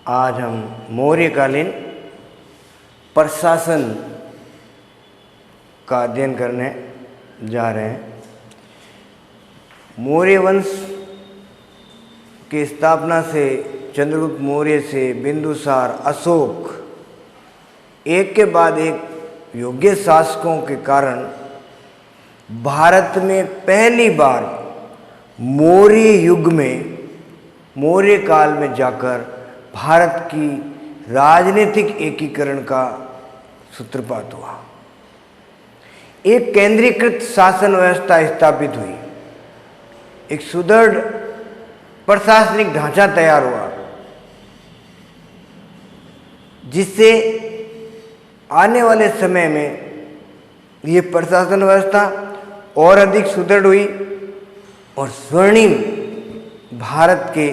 आज हम मौर्यकालीन प्रशासन का अध्ययन करने जा रहे हैं। मौर्य वंश की स्थापना से चंद्रगुप्त मौर्य से बिंदुसार, अशोक, एक के बाद एक योग्य शासकों के कारण भारत में पहली बार मौर्य युग में, मौर्य काल में जाकर भारत की राजनीतिक एकीकरण का सूत्रपात हुआ। एक केंद्रीकृत शासन व्यवस्था स्थापित हुई, एक सुदृढ़ प्रशासनिक ढांचा तैयार हुआ, जिससे आने वाले समय में ये प्रशासन व्यवस्था और अधिक सुदृढ़ हुई और स्वर्णिम भारत के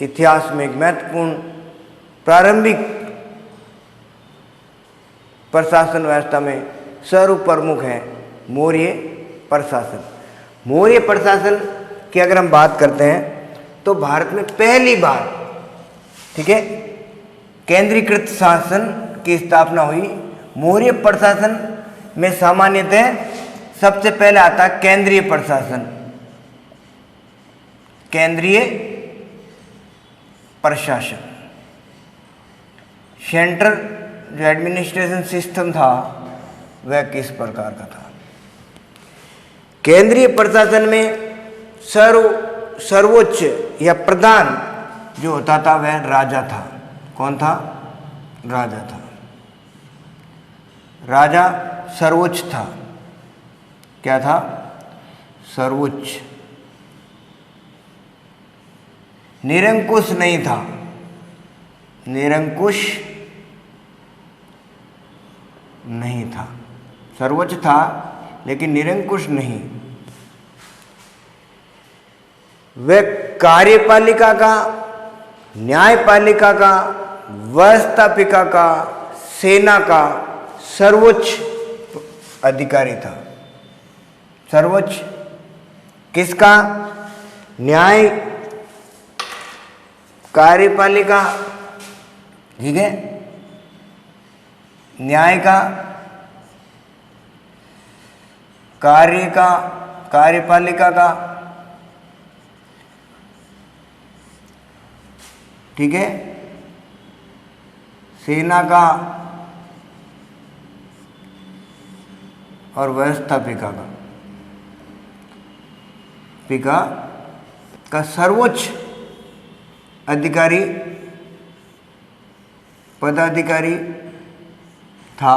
इतिहास में एक महत्वपूर्ण प्रारंभिक प्रशासन व्यवस्था में सर्व प्रमुख है मौर्य प्रशासन। मौर्य प्रशासन की अगर हम बात करते हैं तो भारत में पहली बार, ठीक है, केंद्रीकृत शासन की स्थापना हुई। मौर्य प्रशासन में सामान्यतः सबसे पहले आता है केंद्रीय प्रशासन, केंद्रीय प्रशासन। सेंट्रल जो एडमिनिस्ट्रेशन सिस्टम था वह किस प्रकार का था? केंद्रीय प्रशासन में सर्वोच्च या प्रधान जो होता था वह राजा था। कौन था? राजा था। राजा सर्वोच्च था। क्या था? सर्वोच्च। निरंकुश नहीं था। निरंकुश नहीं था। सर्वोच्च था लेकिन निरंकुश नहीं। वह कार्यपालिका का, न्यायपालिका का, व्यवस्थापिका का, सेना का सर्वोच्च अधिकारी था। सर्वोच्च किसका? न्याय, कार्यपालिका, ठीक है, न्याय का, कार्य का, कार्यपालिका का, ठीक है, सेना का और व्यवस्थापिका का सर्वोच्च अधिकारी, पदाधिकारी था,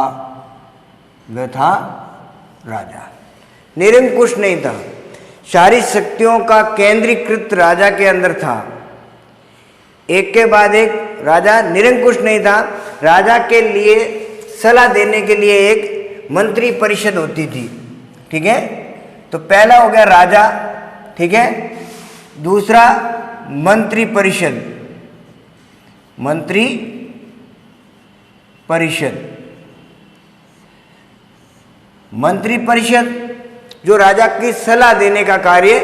वह था राजा। निरंकुश नहीं था। सारी शक्तियों का केंद्रीकृत राजा के अंदर था। एक के बाद एक राजा निरंकुश नहीं था। राजा के लिए सलाह देने के लिए एक मंत्री परिषद होती थी, ठीक है। तो पहला हो गया राजा, ठीक है। दूसरा मंत्री परिषद, मंत्री परिषद। मंत्री परिषद जो राजा की सलाह देने का कार्य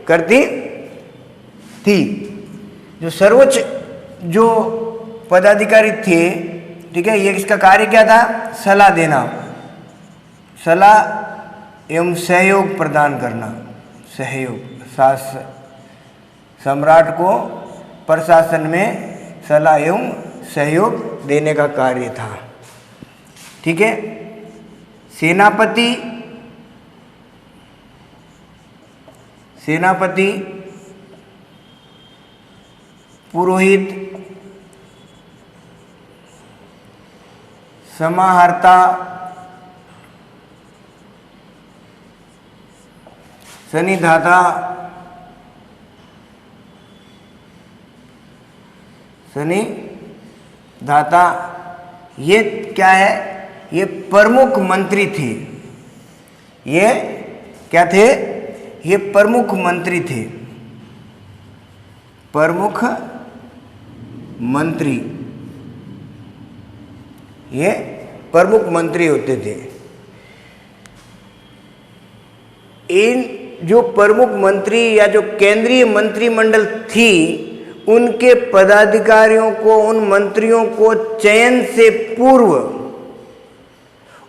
करती थी। जो सर्वोच्च जो पदाधिकारी थे, ठीक है, ये इसका कार्य क्या था? सलाह देना, सलाह एवं सहयोग प्रदान करना। सहयोग, सम्राट को प्रशासन में सलाह एवं सहयोग देने का कार्य था, ठीक है। सेनापति, सेनापति, पुरोहित, समाहर्ता, सन्निधाता, सन्निधाता, ये क्या है? ये प्रमुख मंत्री थे। ये क्या थे? ये प्रमुख मंत्री थे। प्रमुख मंत्री, ये प्रमुख मंत्री होते थे। इन जो प्रमुख मंत्री या जो केंद्रीय मंत्रिमंडल थी उनके पदाधिकारियों को, उन मंत्रियों को चयन से पूर्व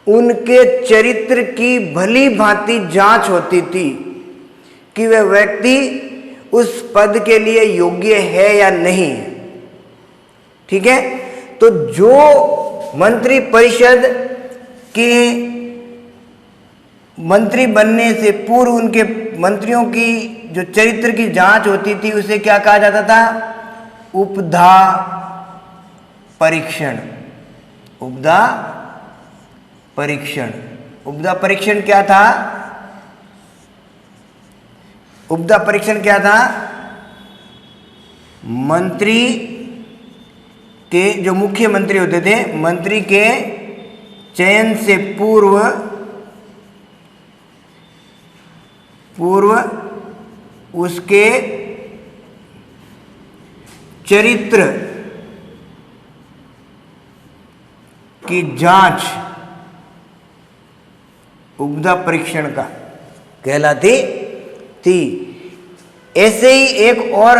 उनके चरित्र की भली भांति जांच होती थी कि वह व्यक्ति उस पद के लिए योग्य है या नहीं। ठीक है, तो जो मंत्री परिषद के मंत्री बनने से पूर्व उनके मंत्रियों की जो चरित्र की जांच होती थी उसे क्या कहा जाता था? उपधा परीक्षण। उपधा परीक्षण। उपधा परीक्षण क्या था? उपधा परीक्षण क्या था? मंत्री के जो मुख्यमंत्री होते थे, मंत्री के चयन से पूर्व उसके चरित्र की जांच उपधा परीक्षण का कहलाती थी। ऐसे ही एक और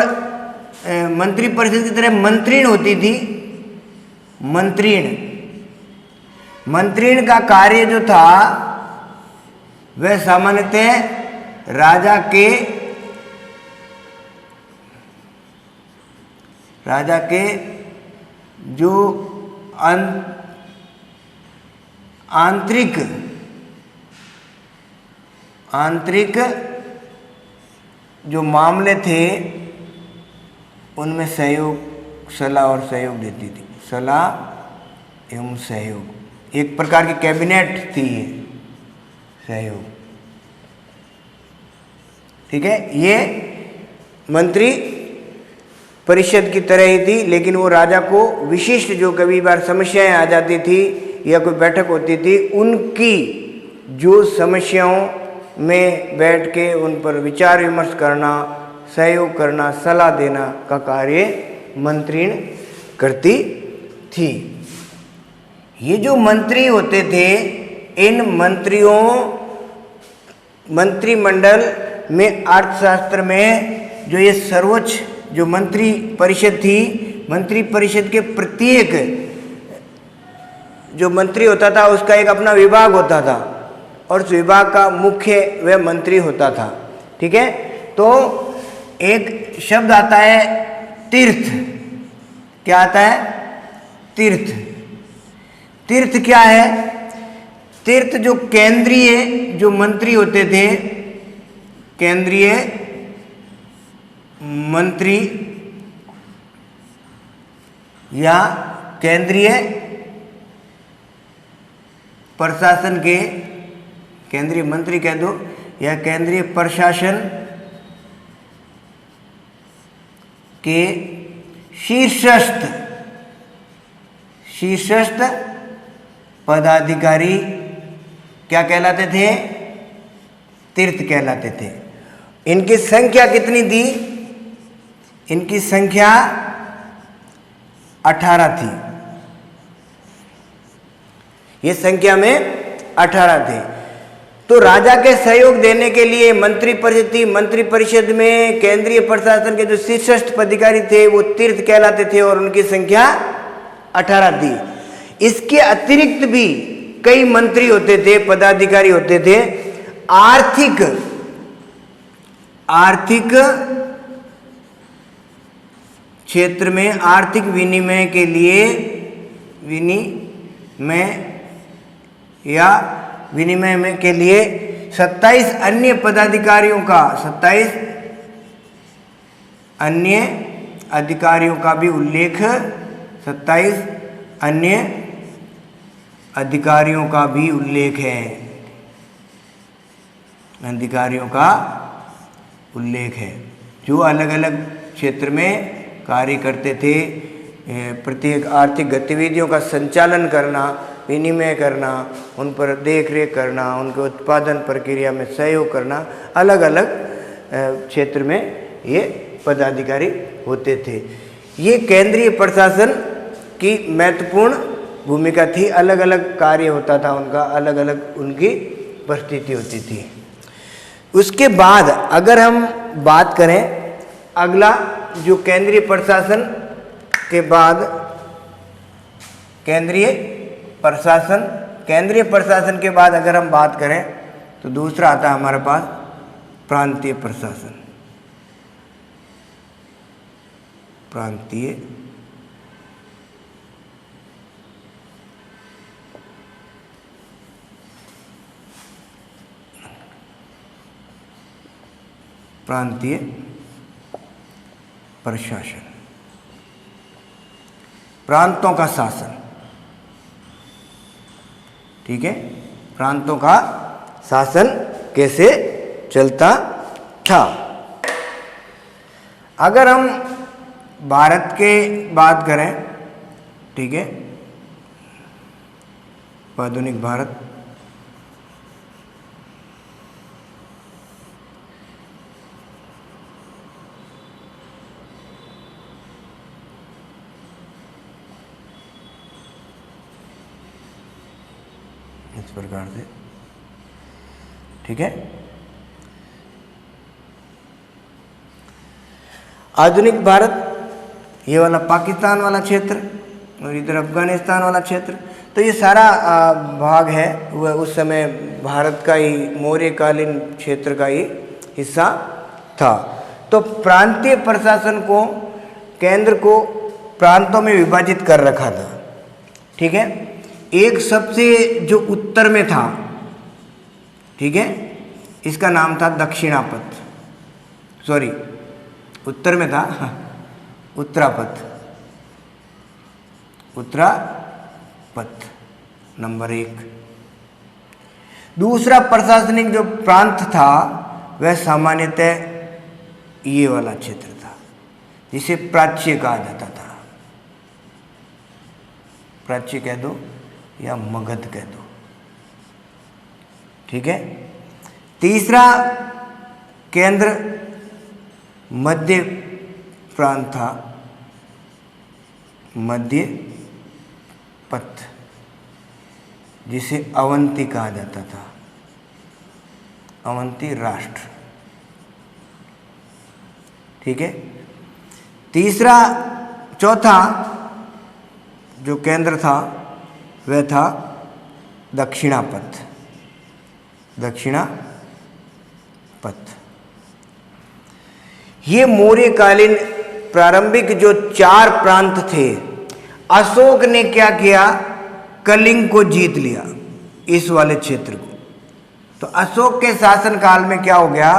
मंत्री परिषद की तरह मंत्रीण होती थी। मंत्रीण का कार्य जो था वह सामान्यतः राजा के जो आंतरिक जो मामले थे उनमें सलाह और सहयोग देती थी। सलाह एवं सहयोग, एक प्रकार की कैबिनेट थी ये सहयोग। ठीक है, ये मंत्री परिषद की तरह ही थी, लेकिन वो राजा को विशिष्ट जो कभी बार समस्याएं आ जाती थी या कोई बैठक होती थी, उनकी जो समस्याओं में बैठ के उन पर विचार विमर्श करना, सहयोग करना, सलाह देना का कार्य मंत्रीण करती थी। ये जो मंत्री होते थे, इन मंत्रिमंडल में अर्थशास्त्र में जो ये सर्वोच्च जो मंत्री परिषद थी, मंत्री परिषद के प्रत्येक जो मंत्री होता था उसका एक अपना विभाग होता था और उस विभाग का मुख्य वह मंत्री होता था। ठीक है, तो एक शब्द आता है तीर्थ। क्या आता है? तीर्थ। तीर्थ क्या है? तीर्थ जो केंद्रीय जो मंत्री होते थे, केंद्रीय मंत्री या केंद्रीय प्रशासन के, केंद्रीय मंत्री कह दो या केंद्रीय प्रशासन के शीर्षस्थ पदाधिकारी क्या कहलाते थे? तीर्थ कहलाते थे। इनकी संख्या कितनी थी? इनकी संख्या 18 थी। ये संख्या में 18 थे। तो राजा के सहयोग देने के लिए मंत्री परिषद थी। मंत्री परिषद में केंद्रीय प्रशासन के जो शीर्षस्थ पदाधिकारी थे वो तीर्थ कहलाते थे और उनकी संख्या 18 थी। इसके अतिरिक्त भी कई मंत्री होते थे, पदाधिकारी होते थे। आर्थिक क्षेत्र में आर्थिक विनिमय के लिए विनिमय के लिए 27 अन्य पदाधिकारियों का 27 अन्य अधिकारियों का भी उल्लेख 27 अन्य अधिकारियों का भी उल्लेख है। अधिकारियों का उल्लेख है जो अलग अलग क्षेत्र में कार्य करते थे। प्रत्येक आर्थिक गतिविधियों का संचालन करना, विनिमय करना, उन पर देख रेख करना, उनके उत्पादन प्रक्रिया में सहयोग करना, अलग अलग क्षेत्र में ये पदाधिकारी होते थे। ये केंद्रीय प्रशासन की महत्वपूर्ण भूमिका थी। अलग अलग कार्य होता था उनका, अलग अलग उनकी परिस्थिति होती थी। उसके बाद अगर हम बात करें अगला जो केंद्रीय प्रशासन के बाद केंद्रीय प्रशासन के बाद अगर हम बात करें तो दूसरा आता है हमारे पास प्रांतीय प्रशासन। प्रांतीय प्रशासन, प्रांतों का शासन। ठीक है, प्रांतों का शासन कैसे चलता था। अगर हम भारत के बात करें, ठीक है, आधुनिक भारत, इस प्रकार से, ठीक है। आधुनिक भारत, ये वाला पाकिस्तान वाला क्षेत्र और इधर अफगानिस्तान वाला क्षेत्र, तो ये सारा भाग है वह उस समय भारत का ही मौर्यकालीन क्षेत्र का ही हिस्सा था। तो प्रांतीय प्रशासन को, केंद्र को प्रांतों में विभाजित कर रखा था। ठीक है, एक सबसे जो उत्तर में था, ठीक है, इसका नाम था दक्षिणापथ, सॉरी उत्तर में था उत्तरापथ, उत्तरापथ नंबर 1। दूसरा प्रशासनिक जो प्रांत था वह सामान्यतः ये वाला क्षेत्र था जिसे प्राच्य कहा जाता था। प्राच्य कह दो या मगध कह दो। ठीक है, तीसरा केंद्र मध्य प्रांत था, मध्य पथ, जिसे अवंती कहा जाता था, अवंती राष्ट्र। ठीक है, चौथा जो केंद्र था वह था दक्षिणापथ, दक्षिणापथ। ये मौर्यकालीन प्रारंभिक जो 4 प्रांत थे, अशोक ने क्या किया, कलिंग को जीत लिया, इस वाले क्षेत्र को। तो अशोक के शासन काल में क्या हो गया,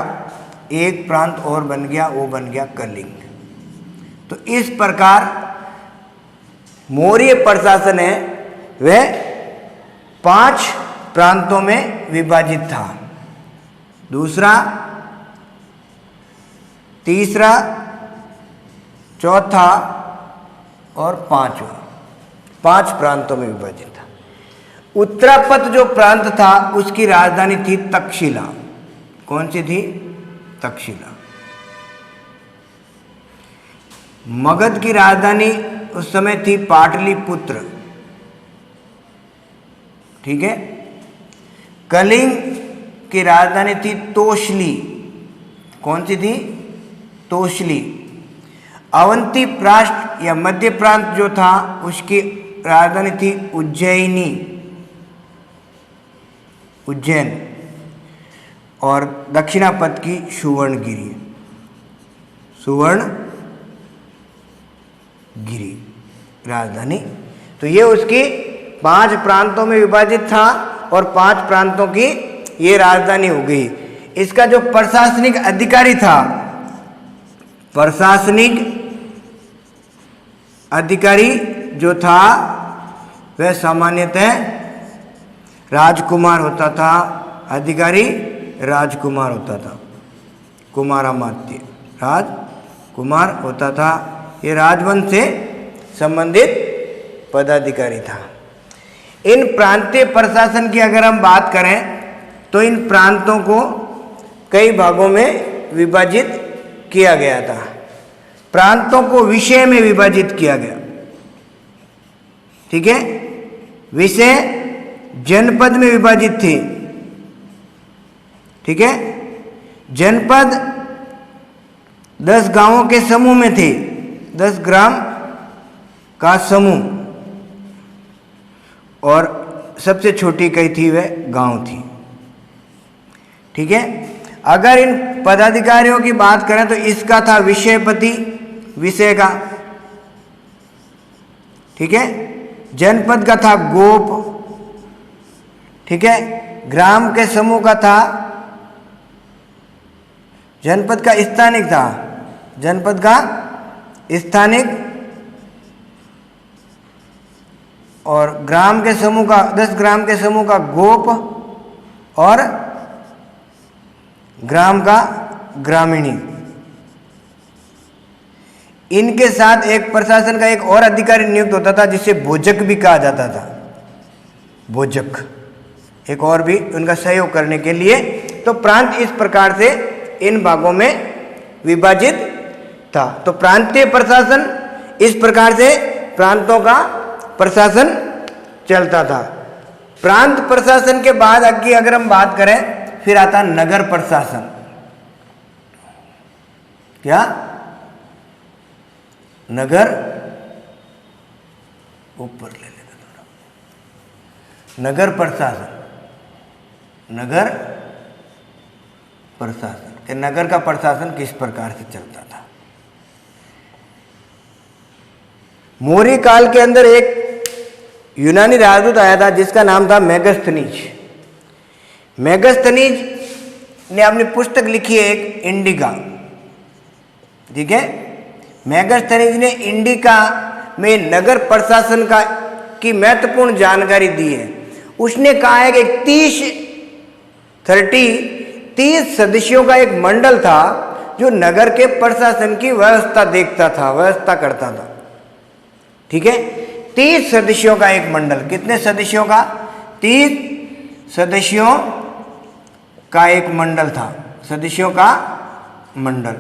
एक प्रांत और बन गया, वो बन गया कलिंग। तो इस प्रकार मौर्य प्रशासन है वह 5 प्रांतों में विभाजित था। दूसरा, तीसरा, चौथा और पांचवा, 5 प्रांतों में विभाजित था। उत्तरापथ जो प्रांत था उसकी राजधानी थी तक्षशिला। कौन सी थी, तक्षशिला। मगध की राजधानी उस समय थी पाटलिपुत्र। ठीक है, कलिंग की राजधानी थी तोशली। कौन सी थी, तोशली। अवंती प्रांत या मध्य प्रांत जो था उसकी राजधानी थी उज्जैनी, उज्जैन। और दक्षिणापथ की सुवर्णगिरी, सुवर्णगिरी राजधानी। तो ये उसकी 5 प्रांतों में विभाजित था और 5 प्रांतों की ये राजधानी हो गई। इसका जो प्रशासनिक अधिकारी था, प्रशासनिक अधिकारी जो था वह सामान्यतः राजकुमार होता था। अधिकारी राजकुमार होता था, कुमारामात्य राजकुमार होता था। ये राजवंश से संबंधित पदाधिकारी था। इन प्रांतीय प्रशासन की अगर हम बात करें तो इन प्रांतों को कई भागों में विभाजित किया गया था। प्रांतों को विषय में विभाजित किया गया। ठीक है, विषय जनपद में विभाजित थे। ठीक है, जनपद 10 गांवों के समूह में थे, 10 ग्राम का समूह, और सबसे छोटी कई थी वह गांव थी। ठीक है। अगर इन पदाधिकारियों की बात करें तो इसका था विषयपति, विषय का। ठीक है। जनपद का था गोप। ठीक है। ग्राम के समूह का था, जनपद का स्थानिक था, जनपद का स्थानिक, और ग्राम के समूह का, 10 ग्राम के समूह का गोप, और ग्राम का ग्रामीणी। इनके साथ एक प्रशासन का एक और अधिकारी नियुक्त होता था जिसे भोजक भी कहा जाता था, भोजक, एक और भी उनका सहयोग करने के लिए। तो प्रांत इस प्रकार से इन भागों में विभाजित था। तो प्रांतीय प्रशासन इस प्रकार से प्रांतों का प्रशासन चलता था। प्रांत प्रशासन के बाद आगे अगर हम बात करें, फिर आता नगर प्रशासन। क्या? नगर, ऊपर ले लेगा थोड़ा, नगर प्रशासन, नगर प्रशासन के नगर का प्रशासन किस प्रकार से चलता था। मौर्य काल के अंदर एक यूनानी राजदूत आया था जिसका नाम था मेगास्थनीज। मेगास्थनीज ने अपनी पुस्तक लिखी है एक, इंडिका। ठीक है। मेगास्थनीज ने इंडिका में नगर प्रशासन का की महत्वपूर्ण जानकारी दी है। उसने कहा है कि 30 सदस्यों का एक मंडल था जो नगर के प्रशासन की व्यवस्था देखता था, व्यवस्था करता था। ठीक है। 30 सदस्यों का एक मंडल। कितने सदस्यों का? 30 सदस्यों का एक मंडल था, सदस्यों का मंडल।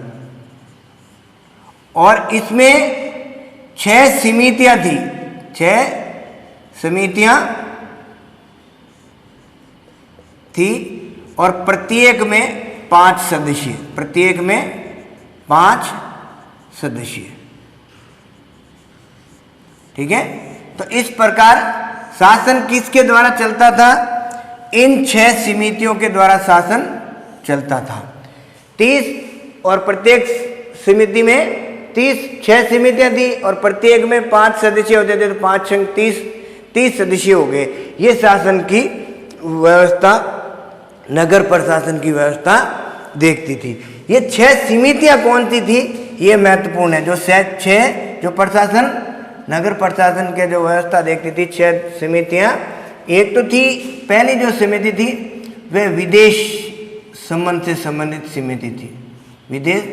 और इसमें 6 समितियां थी, 6 समितियां थी, और प्रत्येक में 5 सदस्य, प्रत्येक में 5 सदस्य। ठीक है। तो इस प्रकार शासन किसके द्वारा चलता था? इन 6 समितियों के द्वारा शासन चलता था। 30 और प्रत्येक समिति में 6 समितियां थी और प्रत्येक में 5 सदस्य होते थे, तो 5 संग 30 सदस्य हो गए। ये शासन की व्यवस्था, नगर प्रशासन की व्यवस्था देखती थी। ये 6 समितियां कौन सी थी, ये महत्वपूर्ण है। जो 6 जो प्रशासन, नगर प्रशासन के जो व्यवस्था देखती थी, 6 समितियां। एक तो थी, पहली जो समिति थी वह विदेश संबंध से संबंधित समिति थी, विदेश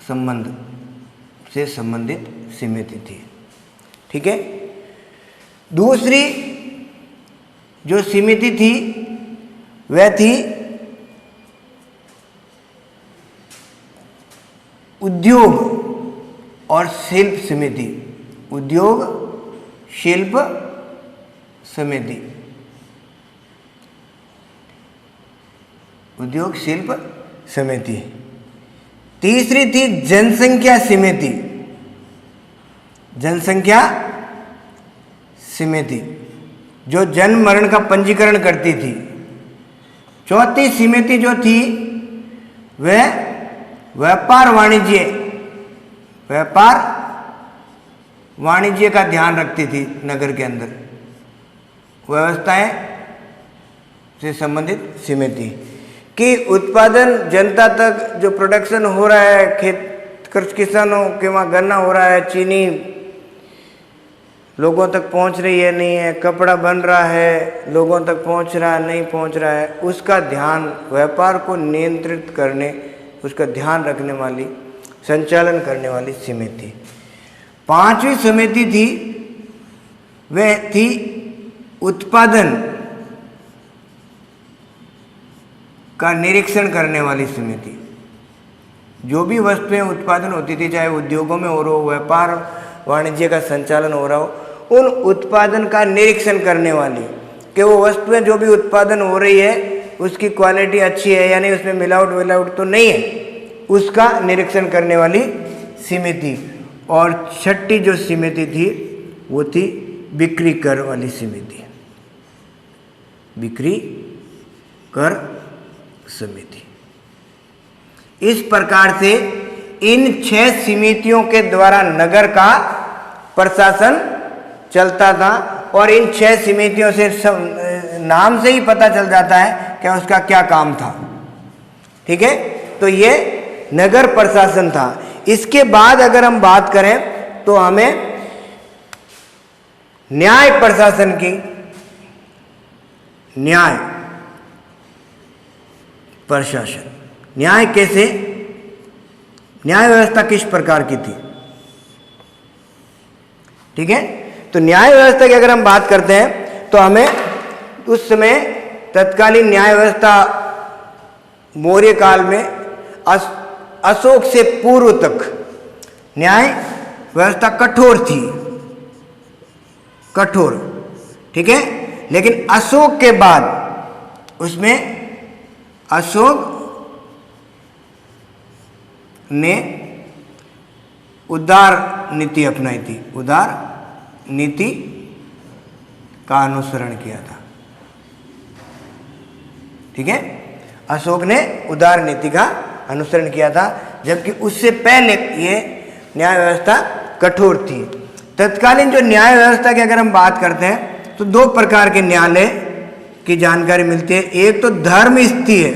संबंध से संबंधित समिति थी। ठीक है। दूसरी जो समिति थी वह थी उद्योग और शिल्प समिति, उद्योग शिल्प समिति, उद्योग शिल्प समिति। तीसरी थी जनसंख्या समिति, जनसंख्या समिति जो जन्म मरण का पंजीकरण करती थी। चौथी समिति जो थी वह व्यापार वाणिज्य का ध्यान रखती थी, नगर के अंदर व्यवस्थाएं से संबंधित समिति कि उत्पादन जनता तक जो प्रोडक्शन हो रहा है, खेत किसानों के वहाँ गन्ना हो रहा है, चीनी लोगों तक पहुँच रही है नहीं है, कपड़ा बन रहा है लोगों तक पहुँच रहा है नहीं पहुँच रहा है, उसका ध्यान, व्यापार को नियंत्रित करने, उसका ध्यान रखने वाली, संचालन करने वाली समिति। पांचवी समिति थी वह थी उत्पादन का निरीक्षण करने वाली समिति। जो भी वस्तुएं उत्पादन होती थी, चाहे उद्योगों में हो रहा हो, व्यापार वाणिज्य का संचालन हो रहा हो, उन उत्पादन का निरीक्षण करने वाली कि वो वस्तुएं जो भी उत्पादन हो रही है उसकी क्वालिटी अच्छी है या नहीं, उसमें मिलावट तो नहीं है, उसका निरीक्षण करने वाली समिति। और छठी जो समिति थी वो थी बिक्री कर वाली समिति, बिक्री कर समिति। इस प्रकार से इन 6 समितियों के द्वारा नगर का प्रशासन चलता था। और इन 6 समितियों से नाम से ही पता चल जाता है कि उसका क्या काम था। ठीक है, तो ये नगर प्रशासन था। इसके बाद अगर हम बात करें तो हमें न्याय प्रशासन की, न्याय प्रशासन, न्याय कैसे, न्याय व्यवस्था किस प्रकार की थी। ठीक है, तो न्याय व्यवस्था की अगर हम बात करते हैं तो हमें उस समय तत्कालीन न्याय व्यवस्था मौर्य काल में अशोक से पूर्व तक न्याय व्यवस्था कठोर थी, कठोर। ठीक है, लेकिन अशोक के बाद उसमें अशोक ने उदार नीति अपनाई थी, उदार नीति का अनुसरण किया था। ठीक है, अशोक ने उदार नीति का अनुसरण किया था, जबकि उससे पहले ये न्याय व्यवस्था कठोर थी। तत्कालीन जो न्याय व्यवस्था की अगर हम बात करते हैं तो 2 प्रकार के न्यायालय की जानकारी मिलती है। एक तो धर्म स्थीय,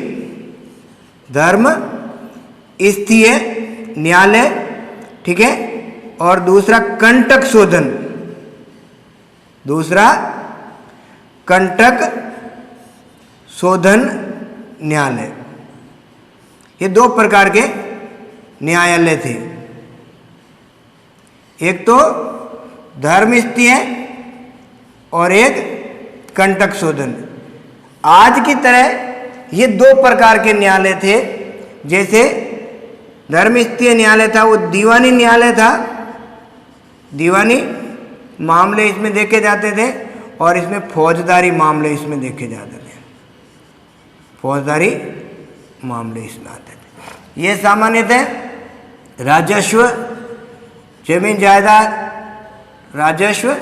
धर्म स्थीय न्यायालय, ठीक है, और दूसरा कंटक शोधन, दूसरा कंटक शोधन न्यायालय। ये 2 प्रकार के न्यायालय थे। एक तो धर्मस्थीय और एक कंटक शोधन। आज की तरह ये 2 प्रकार के न्यायालय थे। जैसे धर्मस्थीय न्यायालय था वो दीवानी न्यायालय था, दीवानी मामले इसमें देखे जाते थे, और इसमें फौजदारी मामले इसमें देखे जाते थे, फौजदारी मामले इसमें आते थे। ये सामान्यतः राजस्व, जमीन जायदाद, राजस्व,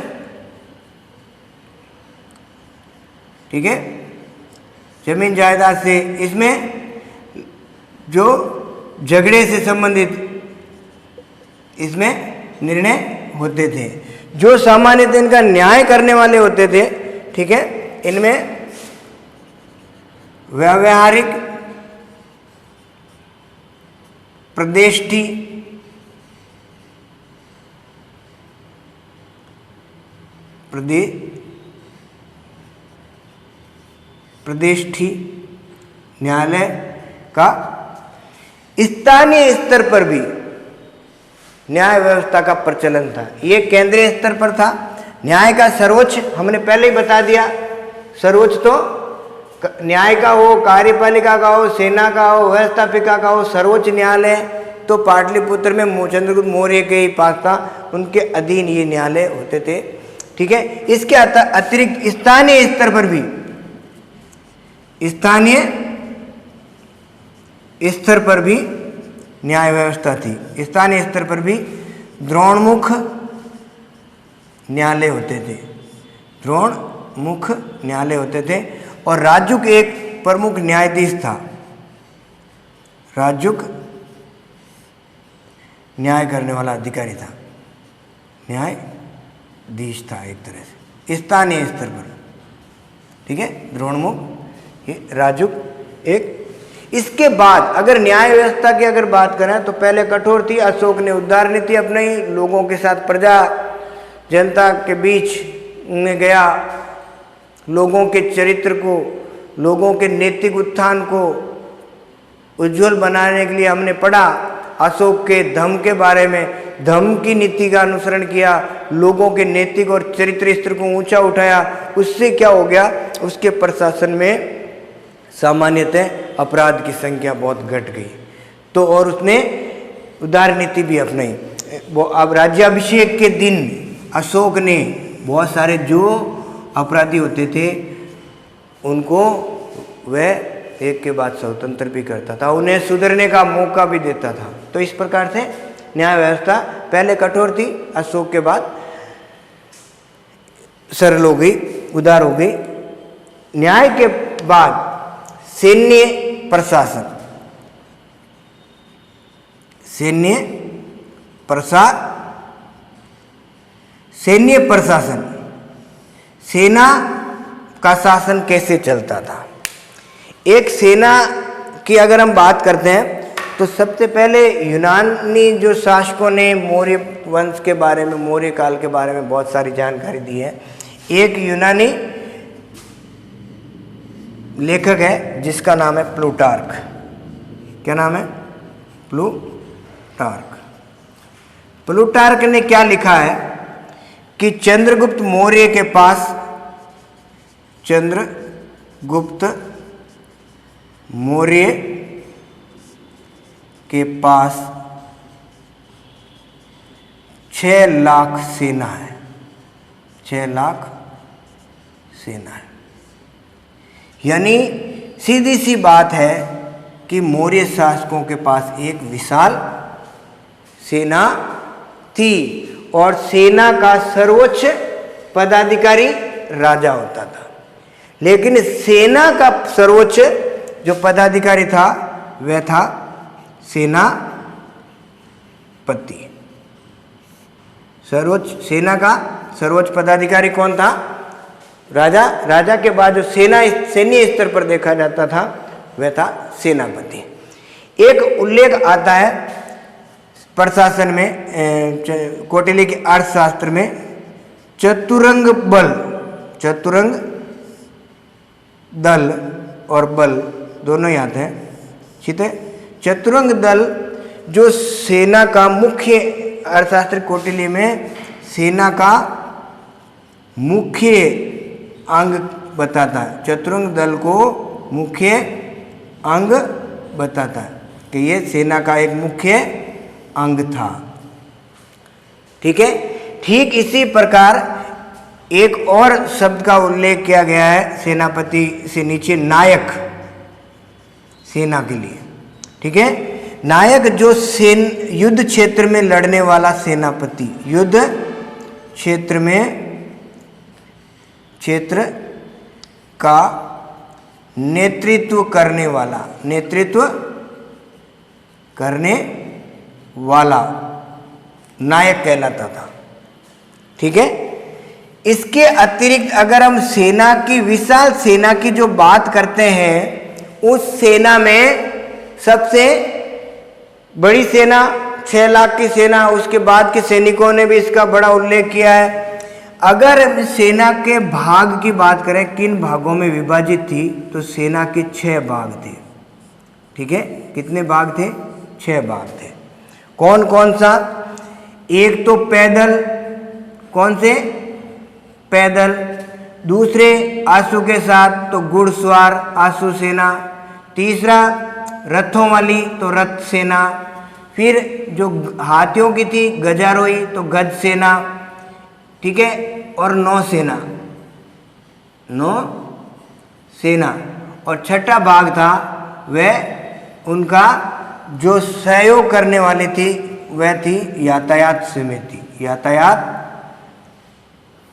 ठीक है, जमीन जायदाद से, इसमें जो झगड़े से संबंधित इसमें निर्णय होते थे। जो सामान्यतः इनका न्याय करने वाले होते थे, ठीक है, इनमें व्यावहारिक, प्रदेष्टि, प्रदेष्टि न्यायालय का स्थानीय स्तर पर भी न्याय व्यवस्था का प्रचलन था। ये केंद्रीय स्तर पर था। न्याय का सर्वोच्च हमने पहले ही बता दिया, सर्वोच्च तो न्याय का हो, कार्यपालिका का हो, सेना का हो, व्यवस्थापिका का हो, सर्वोच्च न्यायालय तो पाटलिपुत्र में चंद्रगुप्त मौर्य के ही पास था, उनके अधीन ये न्यायालय होते थे। ठीक है, इसके अतिरिक्त स्थानीय स्तर पर भी, स्थानीय स्तर पर भी न्याय व्यवस्था थी। स्थानीय स्तर पर भी द्रोणमुख न्यायालय होते थे, द्रोणमुख न्यायालय होते थे। और राजुक एक प्रमुख न्यायाधीश था, राजुक न्याय करने वाला अधिकारी था, न्यायाधीश था एक तरह से स्थानीय स्तर पर। ठीक है, द्रोणमुख, राजुक एक। इसके बाद अगर न्याय व्यवस्था की अगर बात करें तो पहले कठोर थी। अशोक ने उदार नीति अपनाई, लोगों के साथ, प्रजा जनता के बीच में गया, लोगों के चरित्र को, लोगों के नैतिक उत्थान को उज्जवल बनाने के लिए हमने पढ़ा। अशोक के धम्म के बारे में, धम्म की नीति का अनुसरण किया, लोगों के नैतिक और चरित्र स्तर को ऊंचा उठाया। उससे क्या हो गया, उसके प्रशासन में सामान्यतः अपराध की संख्या बहुत घट गई। तो और उसने उदार नीति भी अपनाई। वो अब राज्याभिषेक के दिन अशोक ने बहुत सारे जो अपराधी होते थे उनको वह एक के बाद स्वतंत्र भी करता था, उन्हें सुधरने का मौका भी देता था। तो इस प्रकार से न्याय व्यवस्था पहले कठोर थी, अशोक के बाद सरल हो गई, उदार हो गई। न्याय के बाद सैन्य प्रशासन, सैन्य प्रशासन, सेना का शासन कैसे चलता था। एक सेना की अगर हम बात करते हैं तो सबसे पहले यूनानी जो शासकों ने मौर्य वंश के बारे में, मौर्य काल के बारे में बहुत सारी जानकारी दी है। एक यूनानी लेखक है जिसका नाम है प्लूटार्क। क्या नाम है? प्लूटार्क। प्लूटार्क ने क्या लिखा है कि चंद्रगुप्त मौर्य के पास, चंद्रगुप्त मौर्य के पास 6 लाख सेना है, 6 लाख सेना है। यानी सीधी सी बात है कि मौर्य शासकों के पास एक विशाल सेना थी और सेना का सर्वोच्च पदाधिकारी राजा होता था। लेकिन सेना का सर्वोच्च जो पदाधिकारी था वह था सेनापति। सेना का सर्वोच्च पदाधिकारी कौन था? राजा। राजा के बाद जो सैन्य स्तर पर देखा जाता था वह था सेनापति। एक उल्लेख आता है प्रशासन में, कौटिल्य के अर्थशास्त्र में, चतुरंग दल और बल दोनों ही आते हैं, ठीक है। चतुरंग दल जो सेना का मुख्य, अर्थशास्त्र कौटिल्य में सेना का मुख्य अंग बताता है। चतुरंग दल को मुख्य अंग बताता है कि ये सेना का एक मुख्य अंग था, ठीक है। ठीक इसी प्रकार एक और शब्द का उल्लेख किया गया है सेनापति से नीचे, नायक, सेना के लिए, ठीक है। नायक जो युद्ध क्षेत्र में लड़ने वाला सेनापति, युद्ध क्षेत्र का नेतृत्व करने वाला नायक कहलाता था, ठीक है। इसके अतिरिक्त अगर हम सेना की, विशाल सेना की जो बात करते हैं, उस सेना में सबसे बड़ी सेना 6 लाख की सेना, उसके बाद के सैनिकों ने भी इसका बड़ा उल्लेख किया है। अगर सेना के भाग की बात करें, किन भागों में विभाजित थी, तो सेना के 6 भाग थे, ठीक है। कितने भाग थे? 6 भाग थे। कौन कौन सा? एक तो पैदल, कौन से? पैदल। दूसरे आंसू के साथ तो घुड़सवार आंसू सेना। तीसरा रथों वाली तो रथ सेना। फिर जो हाथियों की थी गजारोही तो गज सेना, ठीक है। और नौसेना और छठा भाग था वह उनका जो सहयोग करने वाली थी वह थी यातायात समिति, यातायात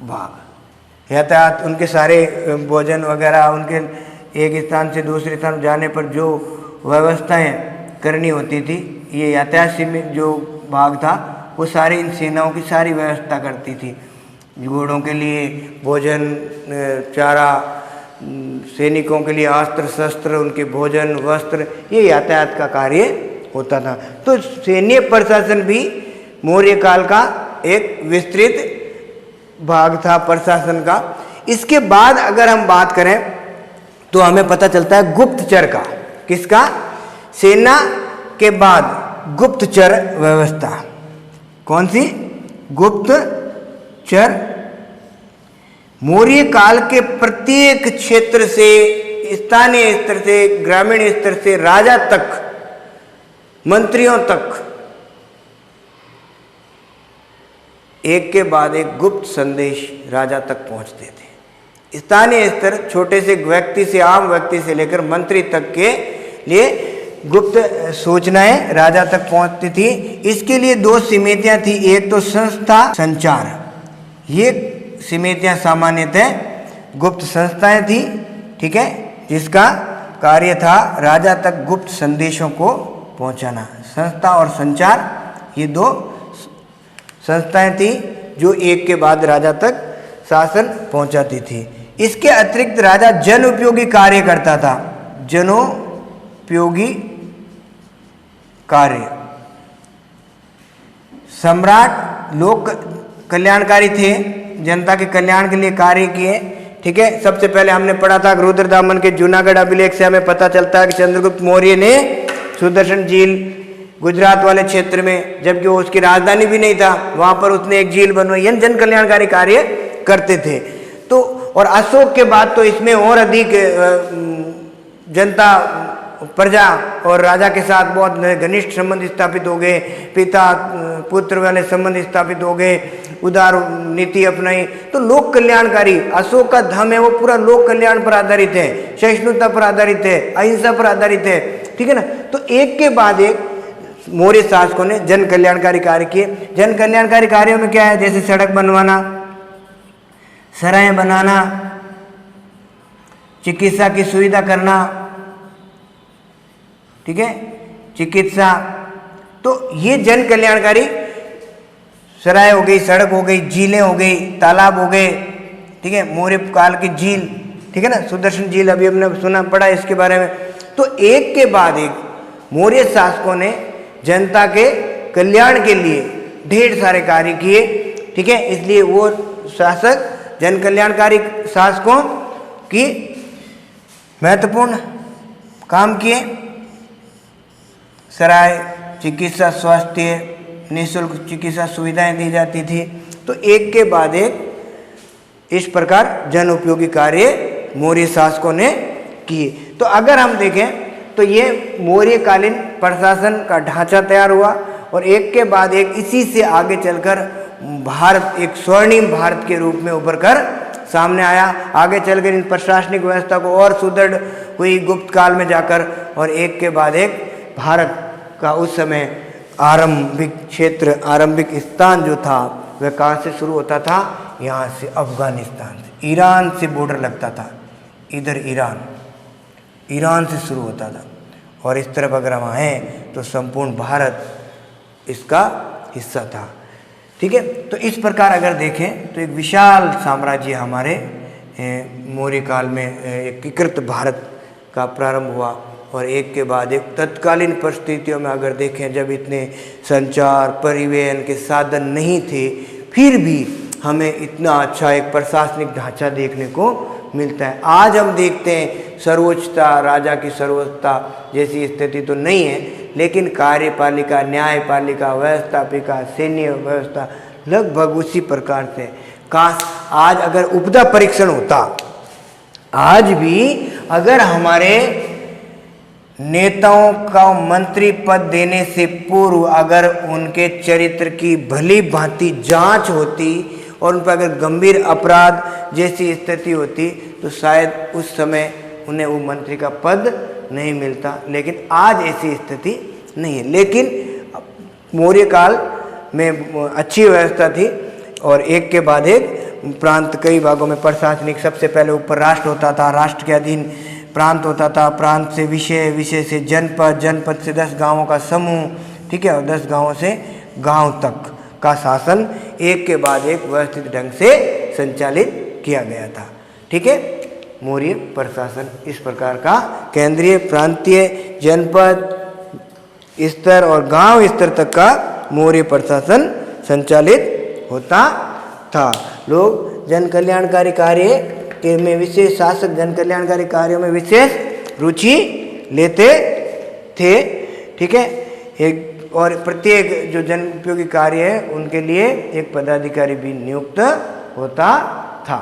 भाग। यातायात उनके सारे भोजन वगैरह, उनके एक स्थान से दूसरे स्थान जाने पर जो व्यवस्थाएं करनी होती थी, ये यातायात समिति जो भाग था वो सारी इन सेनाओं की सारी व्यवस्था करती थी। घोड़ों के लिए भोजन, चारा, सैनिकों के लिए अस्त्र शस्त्र, उनके भोजन वस्त्र, ये यातायात का कार्य होता था। तो सैन्य प्रशासन भी मौर्य काल का एक विस्तृत भाग था प्रशासन का। इसके बाद अगर हम बात करें तो हमें पता चलता है गुप्तचर का। किसका? सेना के बाद गुप्तचर व्यवस्था। कौन सी? गुप्तचर। मौर्य काल के प्रत्येक क्षेत्र से, स्थानीय स्तर से, ग्रामीण स्तर से, राजा तक, मंत्रियों तक एक के बाद एक गुप्त संदेश राजा तक पहुंचते थे। स्थानीय स्तर छोटे से व्यक्ति से, आम व्यक्ति से लेकर मंत्री तक के लिए गुप्त सूचनाएं राजा तक पहुंचती थी। इसके लिए दो समितियां थी, एक तो संस्था संचार, ये समितियां सामान्यतः गुप्त संस्थाएं थी, ठीक है, जिसका कार्य था राजा तक गुप्त संदेशों को पहुंचाना। संस्था और संचार ये दो संस्थाएं थी जो एक के बाद राजा तक शासन पहुंचाती थी। इसके अतिरिक्त राजा जन उपयोगी कार्य करता था। जनोपयोगी कार्य, सम्राट लोक कल्याणकारी थे, जनता के कल्याण के लिए कार्य किए, ठीक है। सबसे पहले हमने पढ़ा था रुद्रदामन के जूनागढ़ अभिलेख से हमें पता चलता है कि चंद्रगुप्त मौर्य ने सुदर्शन झील गुजरात वाले क्षेत्र में, जबकि वो उसकी राजधानी भी नहीं था, वहां पर उसने एक झील बनवाई, यानी जन कल्याणकारी कार्य करते थे। तो और अशोक के बाद तो इसमें और अधिक जनता, प्रजा और राजा के साथ बहुत घनिष्ठ संबंध स्थापित हो गए, पिता पुत्र वाले संबंध स्थापित हो गए, उदार नीति अपनाई। तो लोक कल्याणकारी अशोक का धर्म है वो पूरा लोक कल्याण पर आधारित है, सहिष्णुता पर आधारित है, अहिंसा पर आधारित है, ठीक है ना। तो एक के बाद एक मौर्य शासकों ने जन कल्याणकारी कार्य किए। जन कल्याणकारी कार्यों में क्या है, जैसे सड़क बनवाना, सराय बनाना, चिकित्सा की सुविधा करना, ठीक है, चिकित्सा। तो ये जन कल्याणकारी सराय हो गई, सड़क हो गई, झीलें हो गई, तालाब हो गए, ठीक है, मौर्य काल की झील, ठीक है ना, सुदर्शन झील अभी हमने सुना पड़ा इसके बारे में। तो एक के बाद एक मौर्य शासकों ने जनता के कल्याण के लिए ढेर सारे कार्य किए, ठीक है। इसलिए वो शासक जन कल्याणकारी शासकों की महत्वपूर्ण काम किए। सराय, चिकित्सा, स्वास्थ्य, निःशुल्क चिकित्सा सुविधाएं दी जाती थी। तो एक के बाद एक इस प्रकार जन उपयोगी कार्य मौर्य शासकों ने किए। तो अगर हम देखें तो ये मौर्यकालीन प्रशासन का ढांचा तैयार हुआ और एक के बाद एक इसी से आगे चलकर भारत एक स्वर्णिम भारत के रूप में उभर कर सामने आया। आगे चलकर इन प्रशासनिक व्यवस्था को और सुदृढ़ हुई गुप्त काल में जाकर, और एक के बाद एक भारत का उस समय आरंभिक क्षेत्र, आरंभिक स्थान जो था वह कहाँ से शुरू होता था, यहाँ से अफगानिस्तान से, ईरान से बॉर्डर लगता था, इधर ईरान से शुरू होता था, और इस तरफ अगर हम आए तो संपूर्ण भारत इसका हिस्सा था, ठीक है। तो इस प्रकार अगर देखें तो एक विशाल साम्राज्य हमारे मौर्य काल में एकीकृत भारत का प्रारंभ हुआ। और एक के बाद एक तत्कालीन परिस्थितियों में अगर देखें, जब इतने संचार परिवहन के साधन नहीं थे, फिर भी हमें इतना अच्छा एक प्रशासनिक ढांचा देखने को मिलता है। आज हम देखते हैं सर्वोच्चता, राजा की सर्वोच्चता जैसी स्थिति तो नहीं है, लेकिन कार्यपालिका, न्यायपालिका, व्यवस्थापिका, सैन्य व्यवस्था लगभग उसी प्रकार से। काश आज अगर उपदा परीक्षण होता, आज भी अगर हमारे नेताओं का मंत्री पद देने से पूर्व अगर उनके चरित्र की भली भांति जांच होती और उन पर अगर गंभीर अपराध जैसी स्थिति होती तो शायद उस समय उन्हें वो मंत्री का पद नहीं मिलता। लेकिन आज ऐसी स्थिति नहीं है। लेकिन मौर्य काल में अच्छी व्यवस्था थी और एक के बाद एक प्रांत, कई भागों में प्रशासनिक, सबसे पहले ऊपर राष्ट्र होता था, राष्ट्र के अधीन प्रांत होता था, प्रांत से विषय, विषय से जनपद, जनपद से 10 गांवों का समूह, ठीक है, और 10 गांवों से गांव तक का शासन एक के बाद एक व्यवस्थित ढंग से संचालित किया गया था, ठीक है। मौर्य प्रशासन इस प्रकार का केंद्रीय, प्रांतीय, जनपद स्तर और गांव स्तर तक का मौर्य प्रशासन संचालित होता था। लोग जन कल्याणकारी कार्य में विशेष, शासक जन कल्याणकारी कार्यों में विशेष रुचि लेते थे, ठीक है। एक और प्रत्येक जो जन उपयोगी कार्य है उनके लिए एक पदाधिकारी भी नियुक्त होता था।